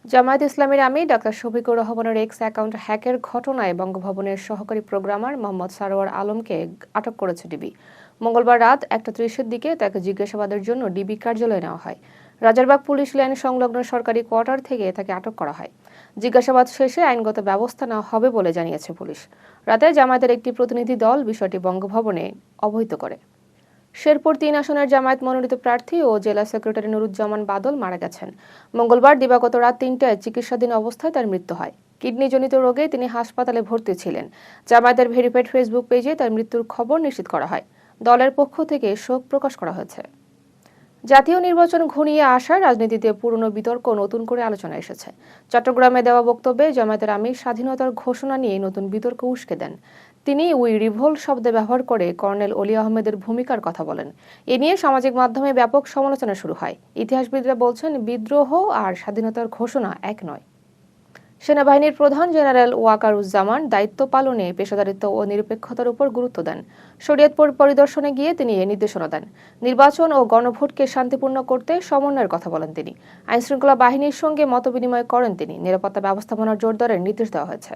জামায়াত ইসলামীর আমির ডাক্তার শফিকুর রহমানের x account হ্যাকের ঘটনায় বঙ্গভবনের সহকারী প্রোগ্রামার মোহাম্মদ সারোয়ার আলমকে আটক করেছে ডিবি। মঙ্গলবার রাত 1:30-এর দিকে তাকে জিজ্ঞাসাবাদের জন্য ডিবি কার্যালয়ে নেওয়া হয়। রাজারবাগ পুলিশ লাইন সংলগ্ন সরকারি কোয়ার্টার থেকে তাকে আটক করা হয়। জিজ্ঞাসাবাদ শেষে আইনগত ব্যবস্থা নেওয়া হবে বলে জানিয়েছে পুলিশ। রাতে জামায়াতের একটি প্রতিনিধি দল বিষয়টি বঙ্গভবনে অবহিত করে। শেরপুর ৩ আসনের জামায়াত মনোনীত প্রার্থী ও জেলা সেক্রেটারি নুরুজ্জামান বাদল মারা গেছেন। মঙ্গলবার দিবাগত রাত ৩টায় চিকিৎসাধীন অবস্থায় তার মৃত্যু হয়। কিডনিজনিত রোগে তিনি হাসপাতালে ভর্তি ছিলেন। জামায়াতের ভেরিফাইড ফেসবুক পেজে তার মৃত্যুর খবর নিশ্চিত করা হয়। দলের পক্ষ থেকে শোক প্রকাশ করা হয়েছে। জাতীয় নির্বাচন ঘনিয়ে আসায় রাজনীতিতে পুরনো বিতর্ক নতুন করে আলোচনা এসেছে। চট্টগ্রামে দেওয়া বক্তব্যে জামায়াতের আমির স্বাধীনতার ঘোষণা নিয়ে নতুন বিতর্ক উস্কে দেন। তিনি উই রিভোল্ট শব্দ ব্যবহার করে কর্নেল অলি আহমেদের ভূমিকার কথা বলেন। এ নিয়ে সামাজিক মাধ্যমে ব্যাপক সমালোচনা শুরু হয়। ইতিহাসবিদরা বলছেন, বিদ্রোহ আর স্বাধীনতার ঘোষণা এক নয়। সেনাবাহিনীর প্রধান জেনারেল ওয়াকারুজ্জামান দায়িত্ব পালনে পেশাদারিত্ব ও নিরপেক্ষতার উপর গুরুত্ব দেন। শরীয়তপুর পরিদর্শনে গিয়ে তিনি এ নির্দেশনা দেন। নির্বাচন ও গণভোটকে শান্তিপূর্ণ করতে সমন্বয়ের কথা বলেন তিনি। আইনশৃঙ্খলা বাহিনীর সঙ্গে মতবিনিময় করেন তিনি। নিরাপত্তা ব্যবস্থাপনার জোরদারের নির্দেশ দেওয়া হয়েছে।